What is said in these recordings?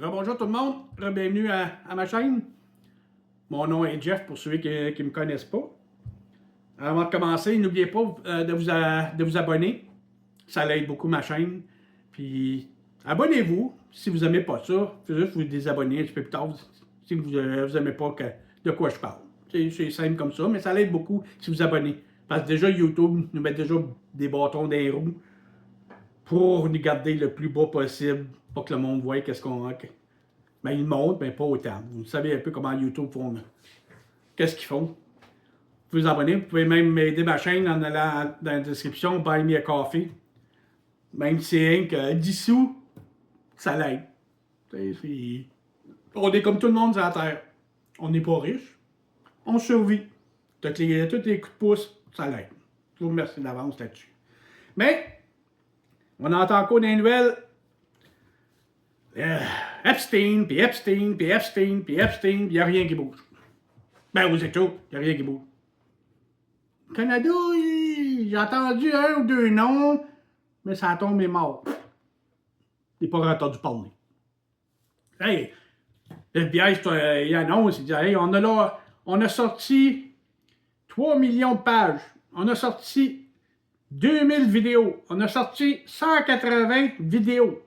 Bonjour tout le monde, bienvenue à ma chaîne. Mon nom est Jeff pour ceux qui ne me connaissent pas. Avant de commencer, n'oubliez pas de vous abonner. Ça aide beaucoup ma chaîne. Puis abonnez-vous si vous n'aimez pas ça. Faites juste vous désabonner un petit peu plus tard si vous n'aimez pas de quoi je parle. C'est simple comme ça, mais ça l'aide beaucoup si vous abonnez. Parce que déjà YouTube nous met déjà des bâtons dans les roues pour nous garder le plus beau possible, pour que le monde voie qu'est-ce qu'on a. Ben, ils montrent, mais pas autant. Vous savez un peu comment YouTube font. Qu'est-ce qu'ils font? Vous pouvez vous abonner. Vous pouvez même m'aider ma chaîne en allant dans la description, buy me a coffee. Même si c'est rien que 10 sous, ça l'aide. On est comme tout le monde sur la Terre. On n'est pas riche. On survit. Tous les coups de pouce, ça l'aide. Je vous remercie d'avance là-dessus. Mais, on entend encore des nouvelles. Epstein, puis Epstein, puis Epstein, puis Epstein, puis il n'y a rien qui bouge. Ben, aux États, il n'y a rien qui bouge. Au Canada, j'ai entendu un ou deux noms, mais ça tombe est mort. J'ai pas entendu parler. Hey, le FBI, il annonce, il dit, hey, on a sorti 3 millions de pages. On a sorti 2000 vidéos. On a sorti 180 vidéos.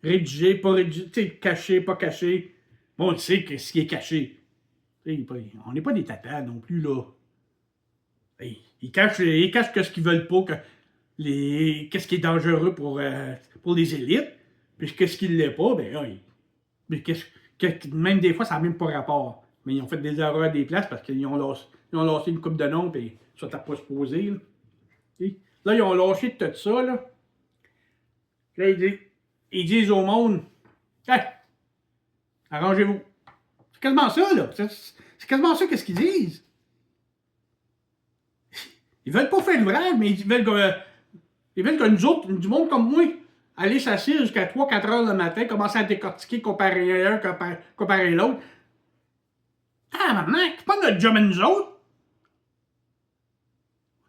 Rédigé, pas rédigé, caché, pas caché. Bon, on sait ce qui est caché. On n'est pas des tatas non plus, là. Ils cachent ce qu'ils veulent pas, qu'est-ce qui est dangereux pour les élites, puis qu'est-ce qui ne l'est pas, ben là, même des fois, ça n'a même pas rapport. Mais ils ont fait des erreurs à des places parce qu'ils ont lâché une coupe de noms, puis ça t'a pas supposé, là. Là, ils ont lâché tout ça, là. Là, ils disent au monde, hey, arrangez-vous. C'est quasiment ça, là. C'est quasiment ça qu'est-ce qu'ils disent. Ils veulent pas faire l'ouvrage, mais ils veulent que nous autres, du monde comme moi, aller s'asseoir jusqu'à 3-4 heures le matin, commencer à décortiquer, comparer un, comparer l'autre. Ah, maintenant, c'est pas notre job à nous autres.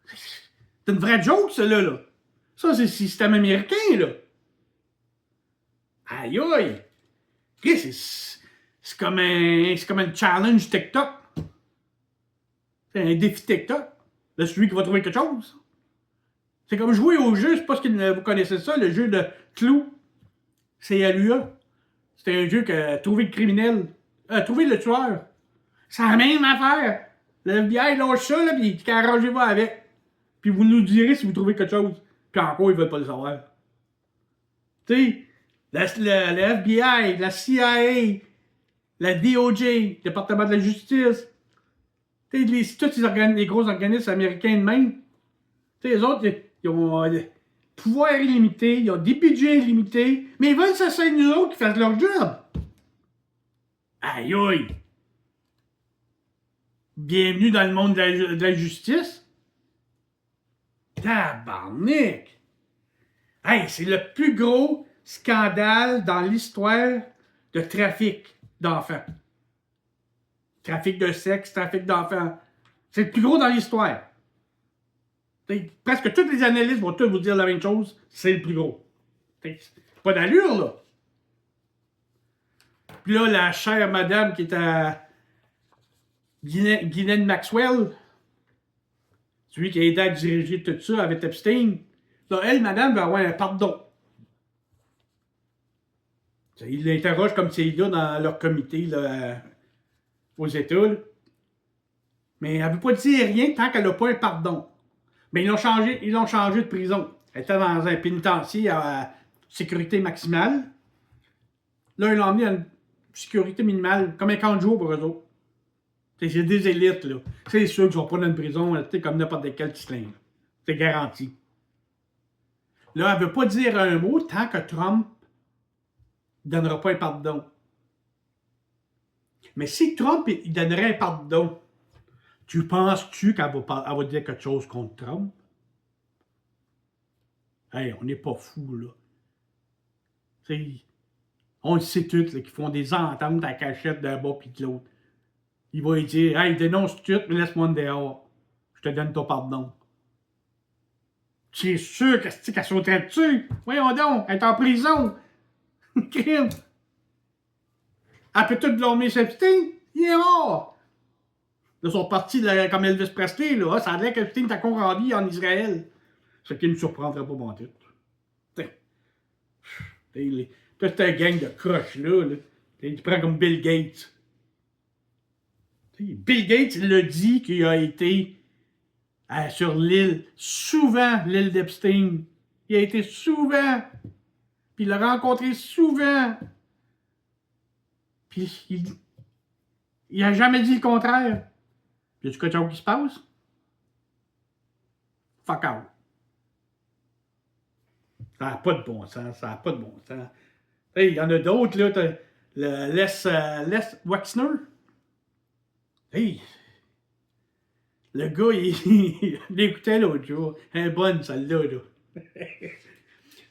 C'est une vraie joke, ça, là. Ça, c'est le système américain, là. Aïe, aïe. C'est comme un challenge TikTok. C'est un défi TikTok. De celui qui va trouver quelque chose. C'est comme jouer au jeu, je sais pas si vous connaissez ça, le jeu de Clou. CLUA. C'est un jeu que trouver le criminel. Trouver le tueur. C'est la même affaire. Le FBI lâche ça, là, puis arrangez-vous avec. Puis vous nous direz si vous trouvez quelque chose. Puis encore, ils veulent pas le savoir. Tu sais, le FBI, la CIA, la DOJ, Département de la Justice, tous les gros organismes américains de même, les autres, ils ont des pouvoirs illimités, ils ont des budgets illimités, mais ils veulent s'asseoir nous autres qui fassent leur job. Aïe aïe! Bienvenue dans le monde de la justice. Tabarnak! Hey, c'est le plus gros scandale dans l'histoire de trafic d'enfants. Trafic de sexe, trafic d'enfants. C'est le plus gros dans l'histoire. Presque tous les analystes vont tous vous dire la même chose. C'est le plus gros. Pas d'allure, là. Puis là, la chère madame qui est à Ghislaine Maxwell, celui qui a aidé à diriger tout ça avec Epstein, là, elle, madame, va avoir un pardon. Ils l'interrogent comme c'est là dans leur comité là, aux États. Là. Mais elle ne veut pas dire rien tant qu'elle n'a pas un pardon. Mais ils l'ont changé de prison. Elle était dans un pénitencier à sécurité maximale. Là, ils l'ont emmené à une sécurité minimale, comme un camp de jour pour eux autres. C'est des élites, là. C'est ceux qui ne sont pas dans une prison, comme n'importe quel titlin. C'est garanti. Là, elle ne veut pas dire un mot tant que Trump ne donnera pas un pardon. Mais si Trump il donnerait un pardon, tu penses-tu qu'elle va dire quelque chose contre Trump? Hey, on n'est pas fous, là. T'sais, on le sait tous, là, qui font des ententes à cachette d'un bas puis de l'autre. Il va lui dire, hey, dénonce tout, mais laisse-moi dehors. Je te donne ton pardon. C'est sûr qu'elle sauterait dessus. Voyons donc, elle est en prison. Crime. Elle peut tout blâmer Epstein. Il est mort. Là, ils sont partis comme Elvis Presley. Là. Ça a l'air qu'Epstein est encore en vie en Israël. Ce qui ne me surprendrait pas mon titre. Toute une gang de croches là. Tu prends comme Bill Gates. Bill Gates, il l'a dit qu'il a été sur l'île, souvent, l'île d'Epstein. Il a été souvent. Puis il l'a rencontré souvent. Puis il a jamais dit le contraire. Y a-tu quelque chose qui se passe? Fuck out. Ça n'a pas de bon sens, ça n'a pas de bon sens. Il y en a d'autres, là, t'as le Les Wexner. Hey, le gars, il l'écoutait l'autre jour. Elle est bonne, celle-là, là.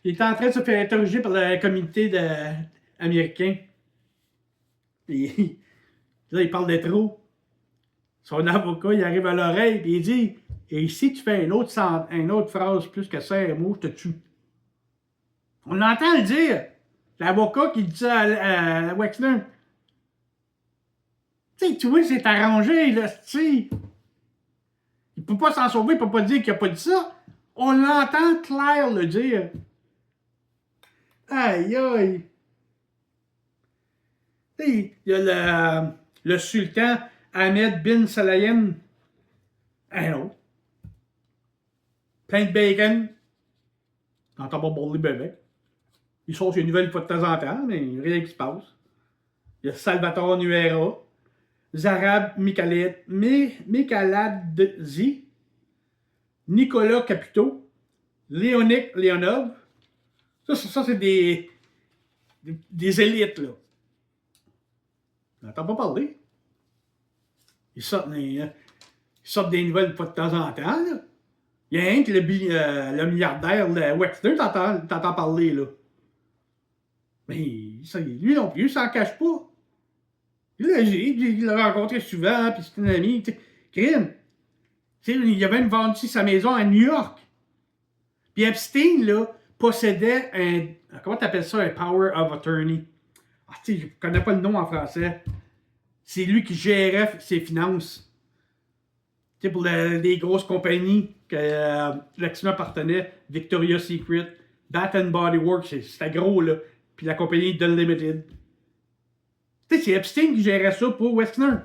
Il était en train de se faire interroger par le comité américain. Puis, là, il parle de trop. Son avocat, il arrive à l'oreille, puis il dit, et si tu fais une autre phrase plus que 5 mots, je te tue. On l'entend le dire. L'avocat qui dit ça à Wexner. Tu vois, c'est arrangé, là, tu il peut pas s'en sauver, il peut pas dire qu'il a pas dit ça. On l'entend clair le dire. Aïe, aïe. Il y a le sultan Ahmed bin Salayem. Un autre. Plein de bacon. T'entends pas parler bébé. Ils sortent une nouvelle fois de temps en temps, mais rien qui se passe. Il y a Salvatore Nuera, Zarab Mikaladze, Nicolas Caputo, Léonic Leonov. Ça c'est des élites, là. T'entends pas parler. Ils sortent des nouvelles fois de temps en temps, là. Il y a un que le milliardaire, le Wexner, t'entends parler, là. Mais ça, lui non plus, il s'en cache pas. Il l'a rencontré souvent, puis c'est un ami. Crime. Il avait même vendu sa maison à New York. Puis Epstein, là, possédait un. Comment t'appelles ça? Un power of attorney. Ah, tu sais, je connais pas le nom en français. C'est lui qui gérait ses finances. Tu sais, pour les grosses compagnies que l'actionnaire appartenait, Victoria's Secret, Bath and Body Works, c'était gros, là. Puis la compagnie Unlimited. Tu sais, c'est Epstein qui gérait ça pour Wexner.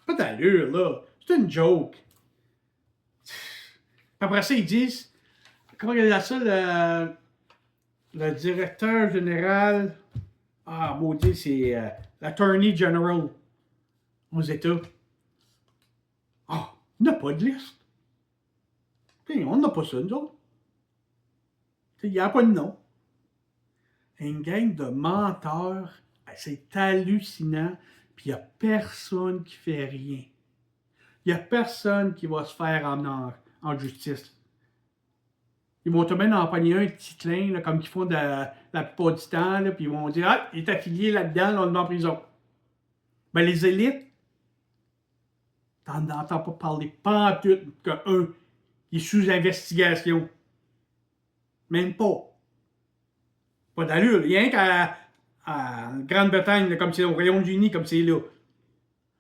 Pas d'allure, là. C'est une joke. Après ça, ils disent. Comment il y a ça, le directeur général. Ah, maudit, c'est l'Attorney General aux États. Ah, il n'a pas de liste. T'sais, on n'a pas ça, nous autres. Il n'y a pas de nom. Une gang de menteurs, c'est hallucinant, puis il n'y a personne qui fait rien. Il n'y a personne qui va se faire en justice. Ils vont te mettre en pogner un petit clin, là, comme ils font la plupart du temps, là, puis ils vont dire « Ah, il est affilié là-dedans, là, on le met en prison. » Ben, les élites, t'en entends pas parler, pas en tout, qu'un, il est sous investigation. Même pas. Pas d'allure. Rien qu'à Grande-Bretagne, comme c'est au Royaume-Uni, comme c'est là.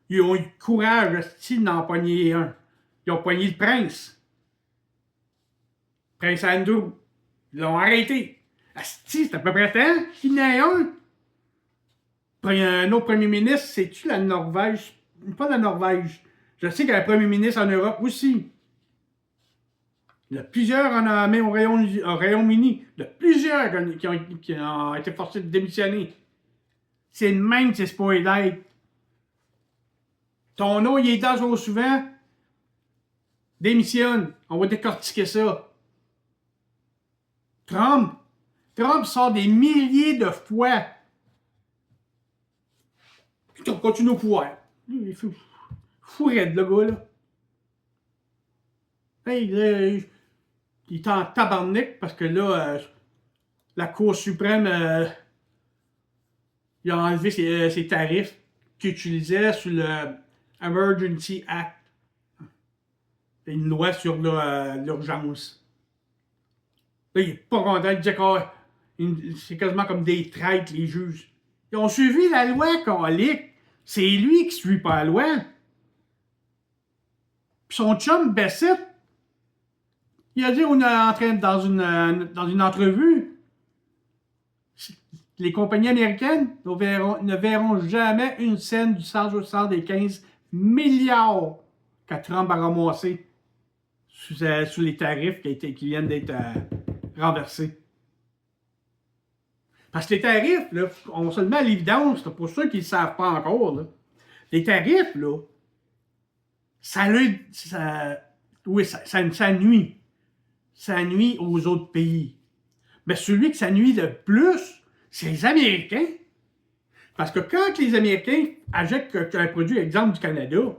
Ils ont eu le courage d'en pogner un. Ils ont pogné le prince. Prince Andrew. Ils l'ont arrêté. Asti, c'est à peu près temps qu'il y en ait un. Un autre premier ministre, c'est-tu la Norvège? Pas la Norvège. Je sais qu'il y a un premier ministre en Europe aussi. Il y a plusieurs au Royaume-Uni. Il y a plusieurs qui ont été forcés de démissionner. C'est le même que c'est supposé d'être. Ton nom, il est dans trop souvent. Démissionne. On va décortiquer ça. Trump sort des milliers de fois. Puis on continue au pouvoir. Il est fou raide, le gars, là. Hey, là, il est en tabarnak parce que là, la Cour suprême, il a enlevé ses tarifs qu'il utilisait sur le Emergency Act. Une loi sur l'urgence. Là, il est pas content. Il dit que c'est quasiment comme des traîtres, les juges. Ils ont suivi la loi, colique. C'est lui qui suit pas la loi. Puis son chum, Bessette, il a dit on est en train dans une entrevue. Les compagnies américaines ne verront jamais une scène du 100 des 15 milliards que Trump a ramassé sous les tarifs qui viennent d'être renversés. Parce que les tarifs, là, on se le met à l'évidence, pour ceux qui ne le savent pas encore, là, les tarifs, là, ça nuit. Ça nuit aux autres pays. Mais celui que ça nuit le plus, c'est les Américains. Parce que quand les Américains achètent un produit, exemple du Canada,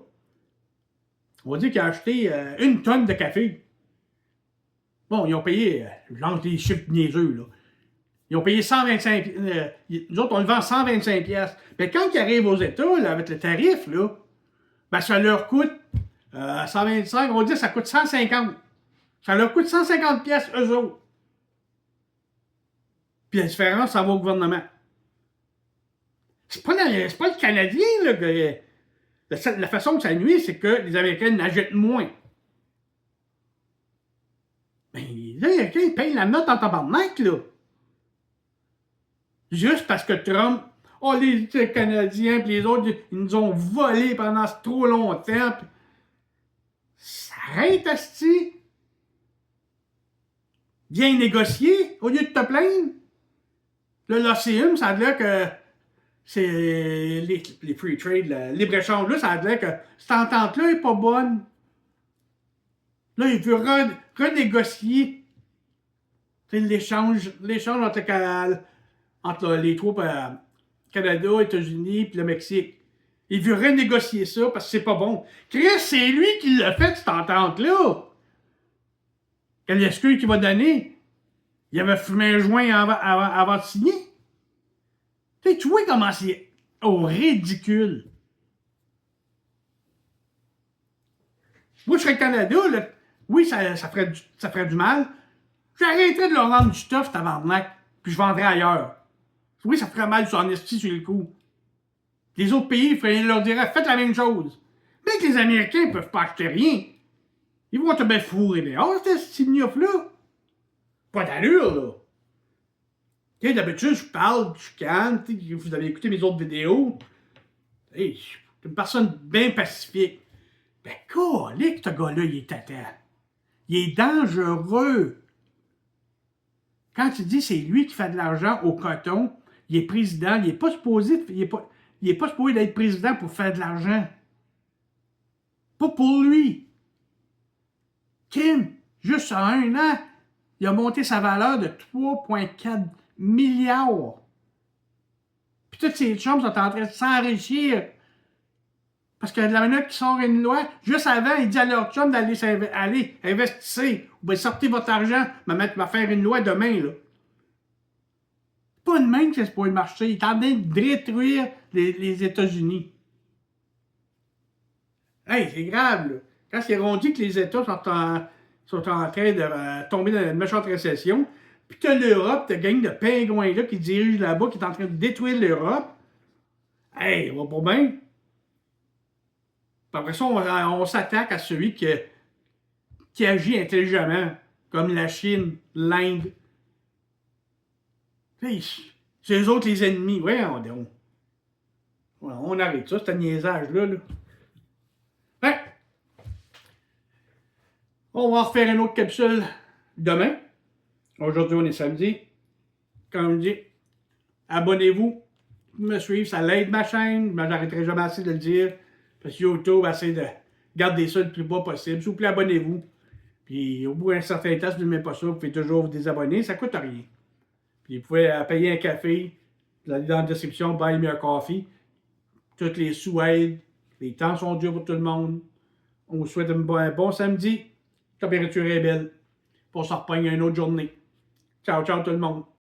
on va dire qu'ils ont acheté 1 tonne de café. Bon, ils ont payé, je lance des chiffres niaiseux, là. Ils ont payé 125 nous autres, on le vend 125 pièces. Mais quand ils arrivent aux États, là, avec le tarif, là, ben, ça leur coûte 125, on va dire que ça coûte 150. Ça leur coûte 150 pièces eux autres. Puis la différence, ça va au gouvernement. C'est pas le Canadien, là, que la façon que ça nuit, c'est que les Américains n'achètent moins. Mais les Américains, ils payent la note en tabarnak, là. Juste parce que Trump, les Canadiens et les autres, ils nous ont volé pendant trop longtemps. Ça arrête, asti. Viens négocier au lieu de te plaindre. Là, l'OCM, ça a l'air que c'est les free trade, le libre-échange, là, ça a l'air que cette entente-là n'est pas bonne. Là, il veut renégocier l'échange entre les troupes Canada, États-Unis et le Mexique. Il veut renégocier ça parce que c'est pas bon. Chris, c'est lui qui l'a fait, cette entente-là. Quelle excuse qu'il va donner? Il avait fumé un joint avant de signer. Tu vois comment c'est au ridicule. Moi, je serais le Canada, là. Oui, ça ferait du mal. J'arrêterais de leur vendre du stuff, tabarnak, puis je vendrais ailleurs. Oui, ça ferait mal sur en esti sur le coup. Les autres pays, ils leur diraient, faites la même chose. Mais que les Américains ne peuvent pas acheter rien. Ils vont te bien fourrer dehors, cette signof-là. Pas d'allure, là. Okay, d'habitude, je parle, je canne, vous avez écouté mes autres vidéos. Hey, je suis une personne bien pacifique. Ben, colique, ce gars-là, il est tata. Il est dangereux. Quand tu dis c'est lui qui fait de l'argent au coton, il est président, il n'est pas supposé d'être président pour faire de l'argent. Pas pour lui. Kim, juste en 1 an, il a monté sa valeur de 3,4 milliards. Puis tous ces chums sont en train de s'enrichir. Parce que de la minute qui sort une loi, juste avant, il dit à leur chum d'aller investir. Ou bien sortez votre argent, va faire une loi demain, là. Pas de même que c'est pour le marché. Il est en train de détruire les États-Unis. Hey, c'est grave, là. Quand ils ont dit que les États sont en train de tomber dans une méchante récession, puis que l'Europe, ta gang de pingouins là qui dirige là-bas, qui est en train de détruire l'Europe, hey, on va pas bien. Puis après ça, on s'attaque à celui qui agit intelligemment, comme la Chine, l'Inde. Hey, c'est eux autres les ennemis. Ouais, on arrête ça, ce niaisage-là. Là. Ouais. On va refaire une autre capsule demain. Aujourd'hui, on est samedi. Comme je dis, abonnez-vous, me suivre, ça l'aide ma chaîne. Mais j'arrêterai jamais assez de le dire. Parce que YouTube essaie de garder ça le plus bas possible. S'il vous plaît, abonnez-vous. Puis au bout d'un certain temps, si vous n'aimez pas ça, vous pouvez toujours vous désabonner. Ça ne coûte rien. Puis vous pouvez payer un café. Vous allez dans la description, buy me a coffee. Toutes les sous aident. Les temps sont durs pour tout le monde. On vous souhaite un bon samedi. La température est belle. Pour se reprendre une autre journée. Ciao, ciao tout le monde.